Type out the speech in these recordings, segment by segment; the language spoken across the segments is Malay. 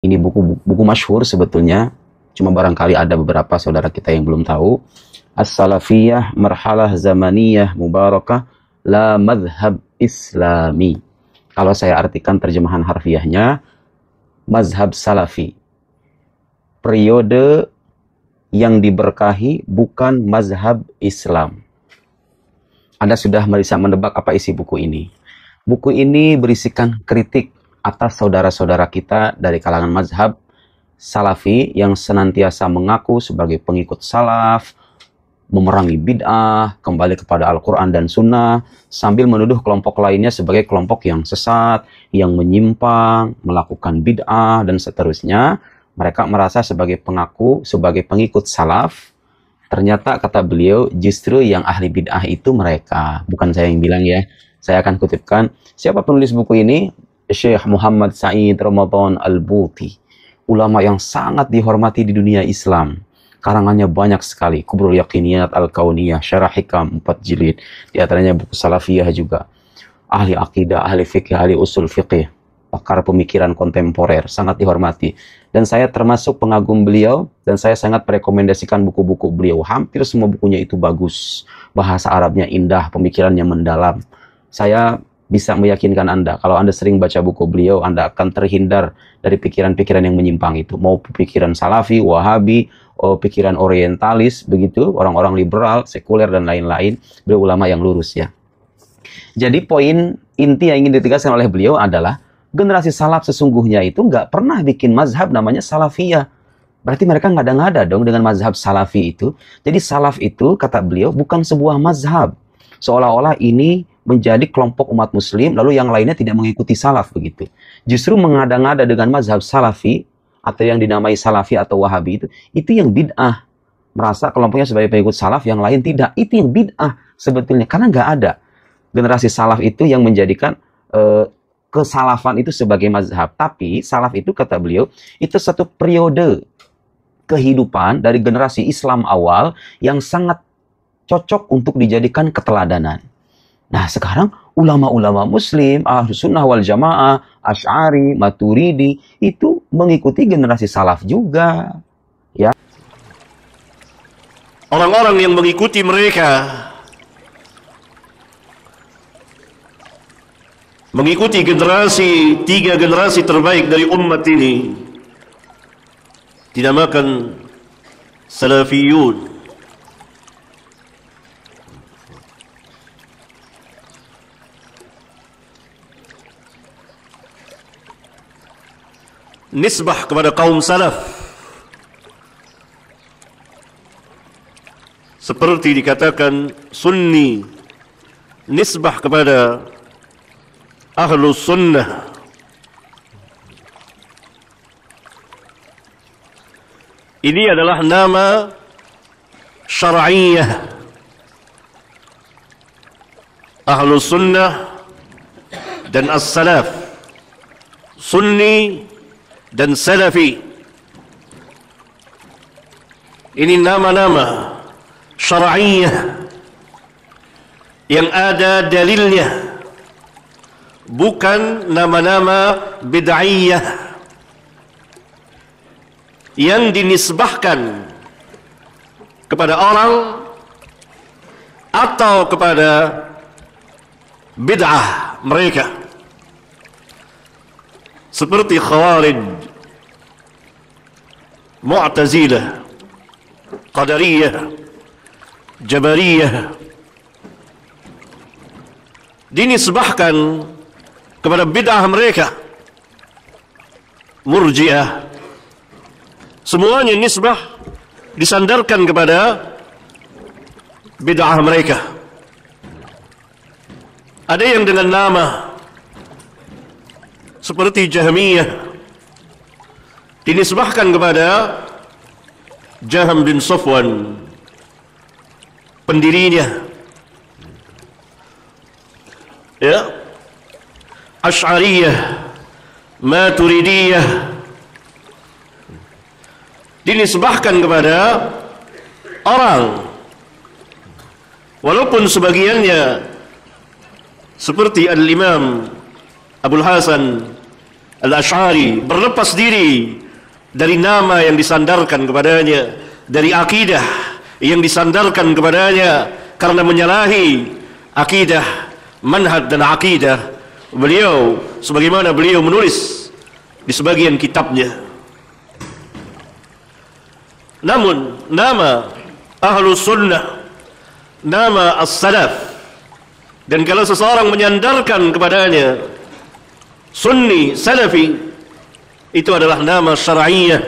Ini buku masyhur sebetulnya, cuma barangkali ada beberapa saudara kita yang belum tahu. As-Salafiyah Marhalah Zamaniyah Mubarakah La Madhab Islami. Kalau saya artikan terjemahan harfiahnya, mazhab salafi, periode yang diberkahi, bukan mazhab Islam. Anda sudah bisa menebak apa isi buku ini. Buku ini berisikan kritik atas saudara-saudara kita dari kalangan mazhab salafi yang senantiasa mengaku sebagai pengikut salaf, memerangi bid'ah, kembali kepada Al-Quran dan Sunnah, sambil menuduh kelompok lainnya sebagai kelompok yang sesat, yang menyimpang, melakukan bid'ah, dan seterusnya. Mereka merasa sebagai pengaku, sebagai pengikut salaf. Ternyata, kata beliau, justru yang ahli bid'ah itu mereka. Bukan saya yang bilang ya. Saya akan kutipkan. Siapa penulis buku ini? Syekh Muhammad Sa'id Ramadan Al-Buti. Ulama yang sangat dihormati di dunia Islam. Karangannya banyak sekali. Kubrul Yaqiniyat Al-Kauniyah, Syarah Hikam 4 jilid. Di antaranya buku Salafiyah juga. Ahli akidah, ahli fikih, ahli usul fikih. Pakar pemikiran kontemporer, sangat dihormati. Dan saya termasuk pengagum beliau, dan saya sangat merekomendasikan buku-buku beliau. Hampir semua bukunya itu bagus. Bahasa Arabnya indah, pemikirannya mendalam. Saya bisa meyakinkan Anda, kalau Anda sering baca buku beliau, Anda akan terhindar dari pikiran-pikiran yang menyimpang itu. Mau pikiran Salafi, Wahabi, pikiran orientalis, begitu, orang-orang liberal, sekuler, dan lain-lain. Beliau ulama yang lurus ya. Jadi poin inti yang ingin ditegaskan oleh beliau adalah, generasi salaf sesungguhnya itu nggak pernah bikin mazhab namanya salafiyah. Berarti mereka ngada-ngada dong dengan mazhab salafi itu. Jadi salaf itu, kata beliau, bukan sebuah mazhab. Seolah-olah ini menjadi kelompok umat muslim, lalu yang lainnya tidak mengikuti salaf begitu. Justru mengada-ngada dengan mazhab salafi, atau yang dinamai salafi atau wahabi itu yang bid'ah. Merasa kelompoknya sebagai pengikut salaf, yang lain tidak. Itu yang bid'ah sebetulnya. Karena nggak ada generasi salaf itu yang menjadikan kesalafan itu sebagai mazhab. Tapi salaf itu, kata beliau, itu satu periode kehidupan dari generasi Islam awal yang sangat cocok untuk dijadikan keteladanan. Nah sekarang ulama-ulama muslim, Ahlus Sunnah wal Jamaah, Asy'ari, Maturidi, itu mengikuti generasi salaf juga. Ya. Orang-orang yang mengikuti mereka, mengikuti tiga generasi terbaik dari umat ini, dinamakan Salafiyun. Nisbah kepada kaum salaf, seperti dikatakan Sunni, nisbah kepada Ahlus Sunnah. Ini adalah nama syar'iyah. Ahlus Sunnah dan As-Salaf, Sunni dan Salafi. Ini nama-nama syar'iyah yang ada dalilnya, bukan nama-nama bid'iyah yang dinisbahkan kepada orang atau kepada bid'ah mereka, seperti Khawarij, Mu'tazilah, Qadariyah, Jabariyah, dinisbahkan kepada bid'ah mereka. Murji'ah, semuanya nisbah disandarkan kepada bid'ah mereka. Ada yang dengan nama seperti Jahmiyah, dinisbahkan kepada Jahm bin Safwan, pendirinya. Ya, Asy'ariyah, Maturidiyah, dinisbahkan kepada orang, walaupun sebagiannya seperti Al-Imam Abul Hasan Al-Asy'ari berlepas diri dari nama yang disandarkan kepadanya, dari akidah yang disandarkan kepadanya, karena menyalahi akidah, manhaj dan akidah beliau sebagaimana beliau menulis di sebagian kitabnya. Namun nama Ahlus Sunnah, nama As-Salaf, dan kalau seseorang menyandarkan kepadanya Sunni, Salafi, itu adalah nama syar'iyyah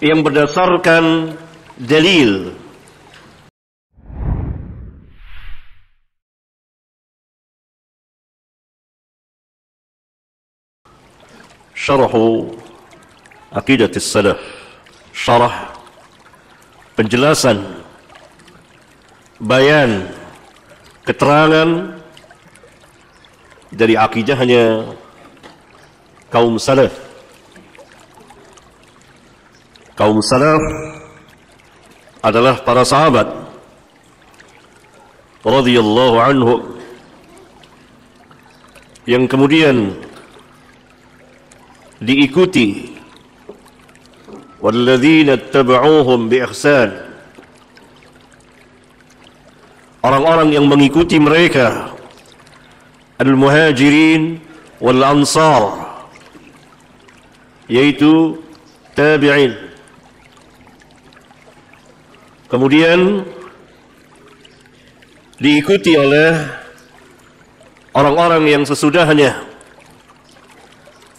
yang berdasarkan dalil. Syarhu Aqidatis Salaf, syarah, penjelasan, bayan, keterangan dari akidahnya kaum salaf. Kaum salaf adalah para sahabat radhiyallahu anhum yang kemudian diikuti walladzina ittaba'uuhum bi ihsan, orang-orang yang mengikuti mereka, al-muhajirin wal ansar, yaitu tabi'in. Kemudian diikuti oleh orang-orang yang sesudahnya,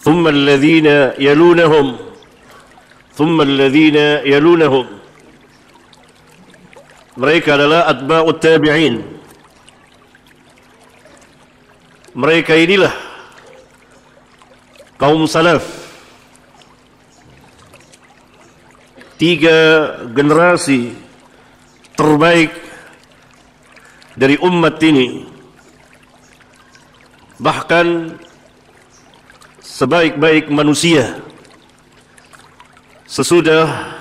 thumma alladhina yalunahum, thumma alladhina yalunahum. Mereka adalah atba'ut tabi'in. Mereka inilah kaum salaf, tiga generasi terbaik dari umat ini, bahkan sebaik-baik manusia sesudah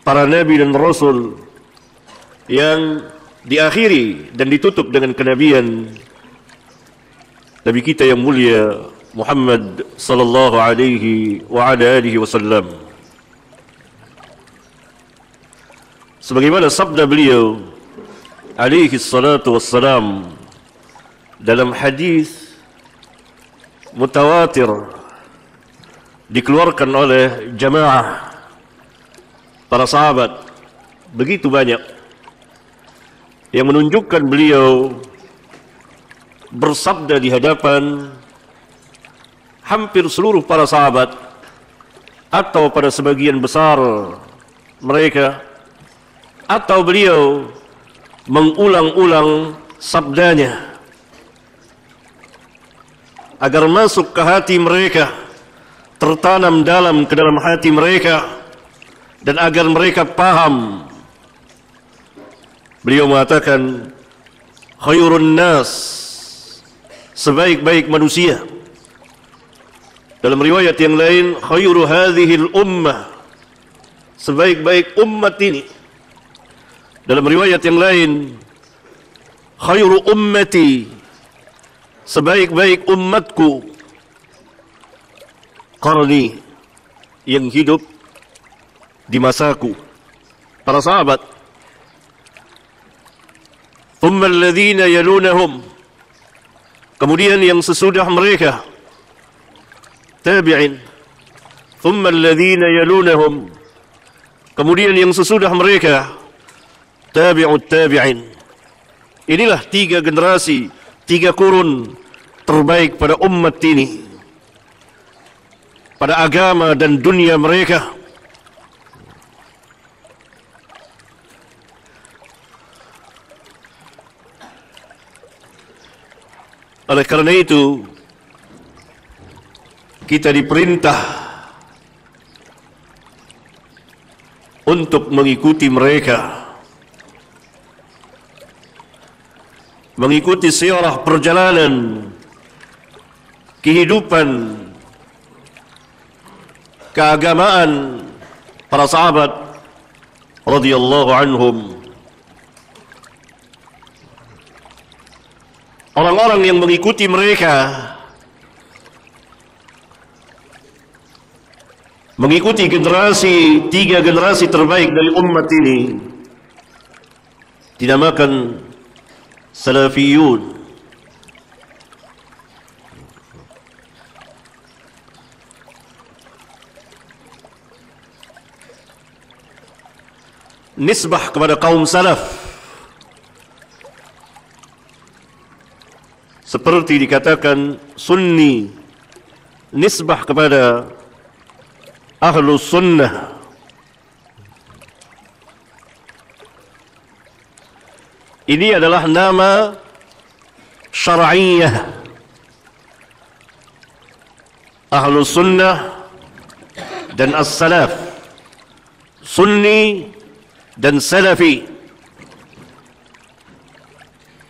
para nabi dan rasul yang diakhiri dan ditutup dengan kenabian Nabi kita yang mulia Muhammad sallallahu alaihi wa ala alihi wasallam. Sebagaimana sabda beliau alaihi salatu wassalam dalam hadis mutawatir dikeluarkan oleh jamaah para sahabat begitu banyak, yang menunjukkan beliau bersabda di hadapan hampir seluruh para sahabat atau pada sebagian besar mereka, atau beliau mengulang-ulang sabdanya agar masuk ke hati mereka, tertanam ke dalam hati mereka, dan agar mereka paham. Beliau mengatakan khairun nas, sebaik-baik manusia. Dalam riwayat yang lain khairu hadhil ummah, sebaik-baik umat ini. Dalam riwayat yang lain khairu ummati, sebaik-baik umatku, qarni, yang hidup di masaku, para sahabat. Thumma alladhina yalunahum, kemudian yang sesudah mereka, tabi'in. Thumma alladhina yalunahum, kemudian yang sesudah mereka, tabi'ut tabi'in. Inilah tiga generasi, tiga kurun terbaik pada umat ini, pada agama dan dunia mereka. Oleh karena itu, kita diperintah untuk mengikuti mereka, mengikuti sejarah perjalanan kehidupan keagamaan para sahabat radhiyallahu anhum. Orang-orang yang mengikuti mereka mengikuti tiga generasi terbaik dari umat ini, dinamakan Salafiyun. Nisbah kepada kaum salaf seperti dikatakan Sunni, nisbah kepada Ahlus Sunnah. Ini adalah nama syar'iyah. Ahlus Sunnah dan As-Salaf, Sunni dan Salafi.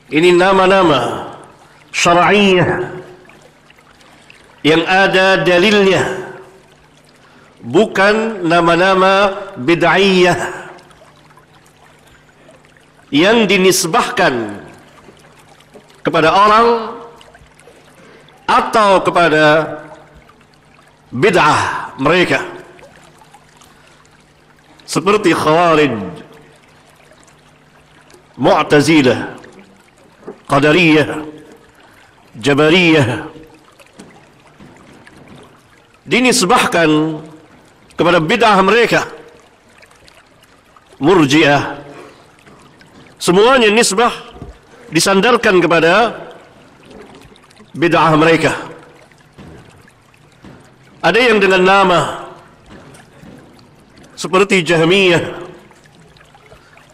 Ini nama-nama syar'iyah yang ada dalilnya, bukan nama-nama bid'iyah yang dinisbahkan kepada orang atau kepada bid'ah mereka, seperti Khawarij, Mu'tazilah, Qadariyah, Jabariyah, dinisbahkan kepada bid'ah mereka. Murji'ah, semuanya nisbah disandarkan kepada bid'ah mereka. Ada yang dengan nama seperti Jahmiyah,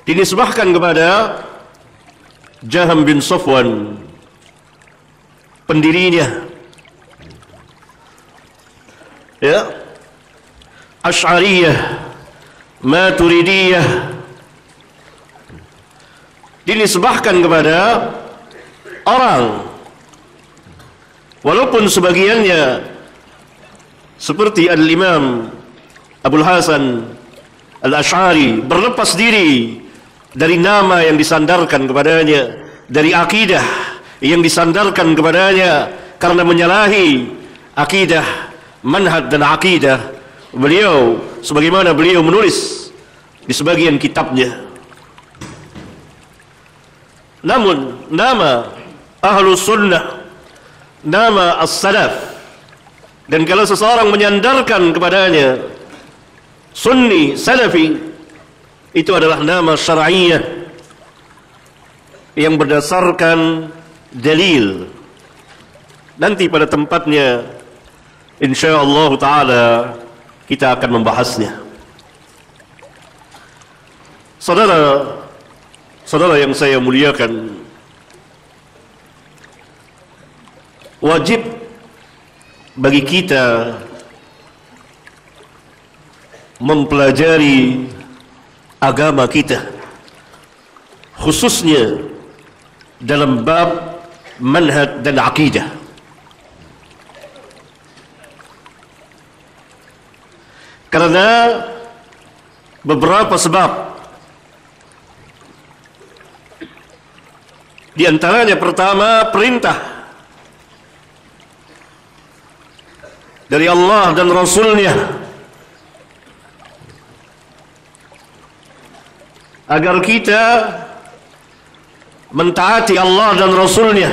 dinisbahkan kepada Jaham bin Safwan, pendirinya. Ya, Asy'ariyah, Maturidiyah, dinisbahkan kepada orang, walaupun sebagiannya seperti Al-Imam Abul Hasan Al-Asy'ari berlepas diri dari nama yang disandarkan kepadanya, dari akidah yang disandarkan kepadanya, karena menyalahi akidah, manhaj dan akidah beliau, sebagaimana beliau menulis di sebagian kitabnya. Namun nama Ahlus Sunnah, nama As-Salaf, dan kalau seseorang menyandarkan kepadanya Sunni, Salafi, itu adalah nama syar'iyah yang berdasarkan dalil. Nanti pada tempatnya insyaallah ta'ala kita akan membahasnya. Saudara yang saya muliakan, wajib bagi kita mempelajari agama kita, khususnya dalam bab manhaj dan akidah. Karena beberapa sebab. Di antaranya pertama, perintah dari Allah dan Rasulnya agar kita mentaati Allah dan Rasulnya,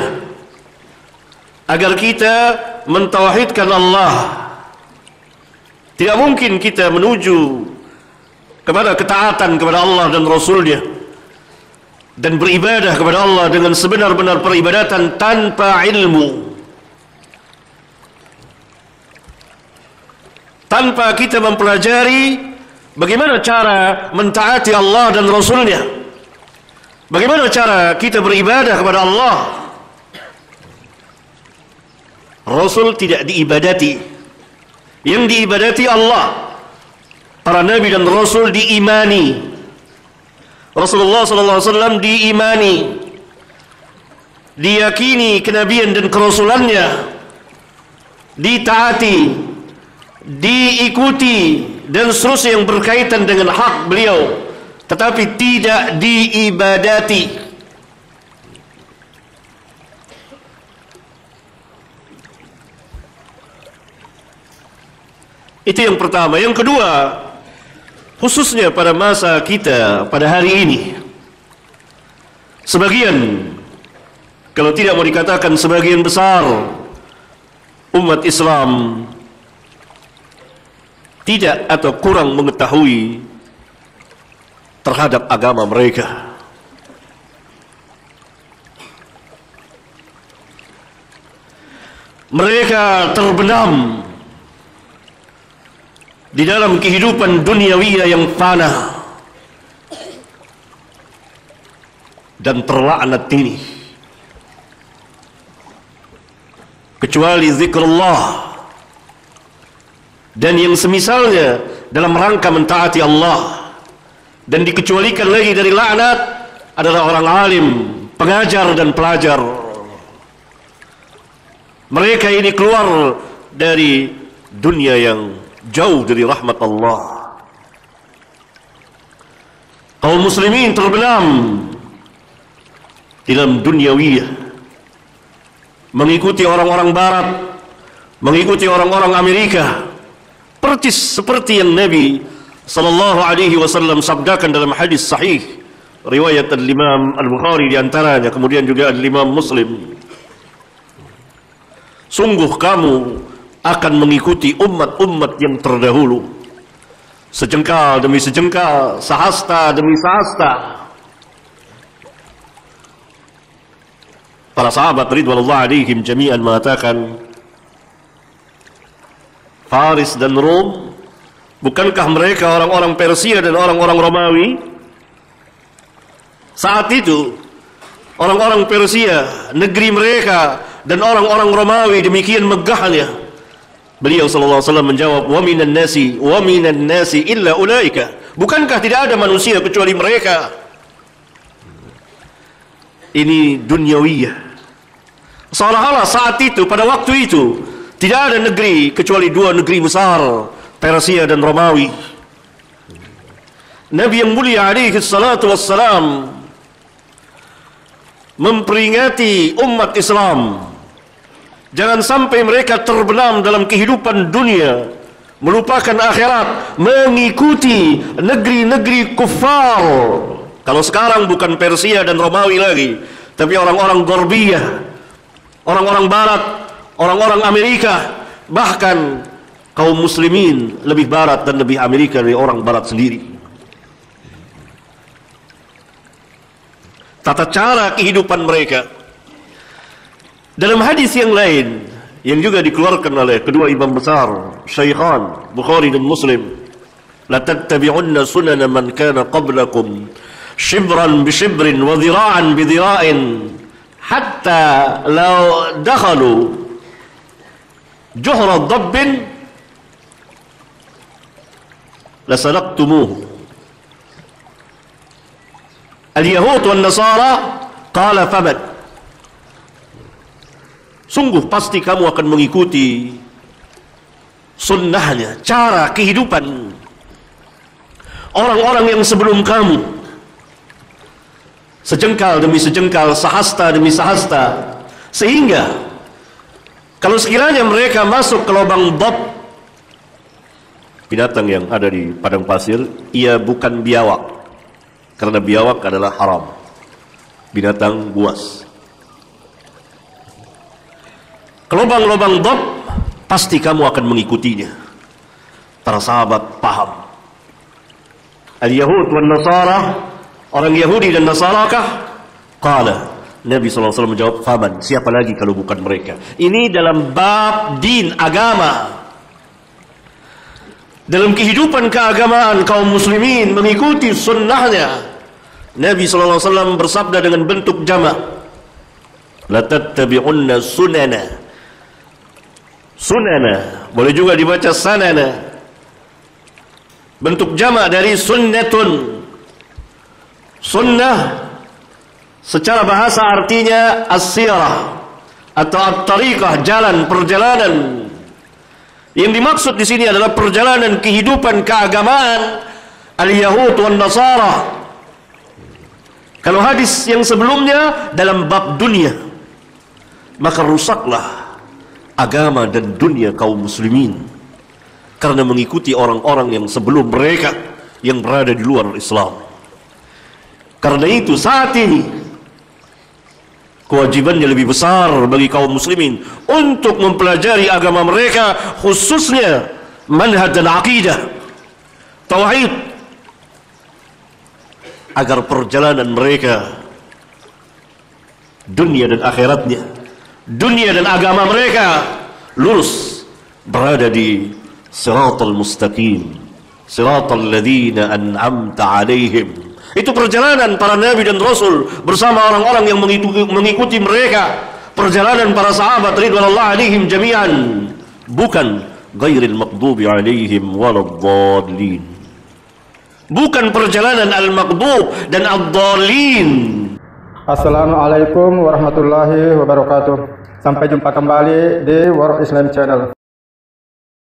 agar kita mentauhidkan Allah. Tidak mungkin kita menuju kepada ketaatan kepada Allah dan Rasulnya dan beribadah kepada Allah dengan sebenar-benar peribadatan tanpa ilmu, tanpa kita mempelajari bagaimana cara mentaati Allah dan Rasulnya, bagaimana cara kita beribadah kepada Allah. Rasul tidak diibadati, yang diibadati Allah. Para nabi dan rasul diimani, Rasulullah SAW diimani, diyakini kenabian dan kerasulannya, ditaati, diikuti, dan seterusnya yang berkaitan dengan hak beliau, tetapi tidak diibadati. Itu yang pertama. Yang kedua, khususnya pada masa kita pada hari ini, sebagian, kalau tidak mau dikatakan sebagian besar umat Islam tidak atau kurang mengetahui terhadap agama mereka. Mereka terbenam di dalam kehidupan duniawi yang fana dan terlaknat ini, kecuali zikrullah dan yang semisalnya dalam rangka mentaati Allah. Dan dikecualikan lagi dari laknat adalah orang alim, pengajar dan pelajar. Mereka ini keluar dari dunia yang jauh dari rahmat Allah. Kaum muslimin terbenam di dalam duniawiyah, mengikuti orang-orang barat, mengikuti orang-orang Amerika, persis seperti yang Nabi sallallahu alaihi wasallam sabdakan dalam hadis sahih riwayat al-Imam Al-Bukhari di antaranya, kemudian juga al-Imam Muslim. Sungguh kamu akan mengikuti umat-umat yang terdahulu, sejengkal demi sejengkal, sahasta demi sahasta. Para sahabat ridwanullah alaihim jami'an mengatakan, Faris dan Rom, bukankah mereka orang-orang Persia dan orang-orang Romawi? Saat itu orang-orang Persia, negeri mereka, dan orang-orang Romawi demikian megahnya. Beliau sallallahu alaihi wasallam menjawab, wa minan nasi illa ulaika. Bukankah tidak ada manusia kecuali mereka? Ini duniawiyah. Seolah-olah saat itu, pada waktu itu, tidak ada negeri kecuali dua negeri besar, Persia dan Romawi. Nabi yang mulia alaihi salatu wassalam memperingati umat Islam, jangan sampai mereka terbenam dalam kehidupan dunia, melupakan akhirat, mengikuti negeri-negeri kufar. Kalau sekarang bukan Persia dan Romawi lagi, tapi orang-orang Gorbiyah, orang-orang Barat, orang-orang Amerika, bahkan kaum muslimin lebih Barat dan lebih Amerika dari orang Barat sendiri. Tata cara kehidupan mereka. Dalam hadis yang lain yang juga dikeluarkan oleh kedua imam besar Syaikhan Bukhari dan Muslim, la tattabi'unna sunana man kana qablakum shibran bi shibrin wa dhira'an bi dhira'in hatta law dakhalu juhra dhabbin la salaqtumuhu. Al-Yahud wal Nasara qala faman. Sungguh pasti kamu akan mengikuti sunnahnya, cara kehidupan orang-orang yang sebelum kamu, sejengkal demi sejengkal, sahasta demi sahasta, sehingga kalau sekiranya mereka masuk ke lubang dhab, binatang yang ada di padang pasir, ia bukan biawak, karena biawak adalah haram, binatang buas. Ke lubang-lubang dhab, pasti kamu akan mengikutinya. Para sahabat paham. Al-Yahud wal Nasara, orang Yahudi dan Nasarakah? Qala, Nabi SAW menjawab, faman, siapa lagi kalau bukan mereka? Ini dalam bab din, agama. Dalam kehidupan keagamaan kaum muslimin mengikuti sunnahnya. Nabi SAW bersabda dengan bentuk jamak, la tattabi'unna sunana. Sunana boleh juga dibaca sanana, bentuk jamak dari sunnatun. Sunnah secara bahasa artinya as-sirah atau at-tariqah, jalan, perjalanan. Yang dimaksud di sini adalah perjalanan kehidupan keagamaan al-Yahud wan Nasara. Kalau hadis yang sebelumnya dalam bab dunia, maka rusaklah agama dan dunia kaum muslimin. karena mengikuti orang-orang yang sebelum mereka yang berada di luar Islam. Karena itu saat ini kewajibannya lebih besar bagi kaum muslimin untuk mempelajari agama mereka, khususnya manhaj dan akidah, tauhid, agar perjalanan mereka, dunia dan akhiratnya, dunia dan agama mereka lurus, berada di siratal mustaqim, siratal ladzina an'amta alaihim. Itu perjalanan para nabi dan rasul bersama orang-orang yang mengikuti mereka, perjalanan para sahabat ridwanullah alaihim jami'an, bukan ghairil maghdubi alaihim waladdallin, bukan perjalanan al-maghdub dan ad-dallin. Assalamualaikum warahmatullahi wabarakatuh. Sampai jumpa kembali di World Islam Channel.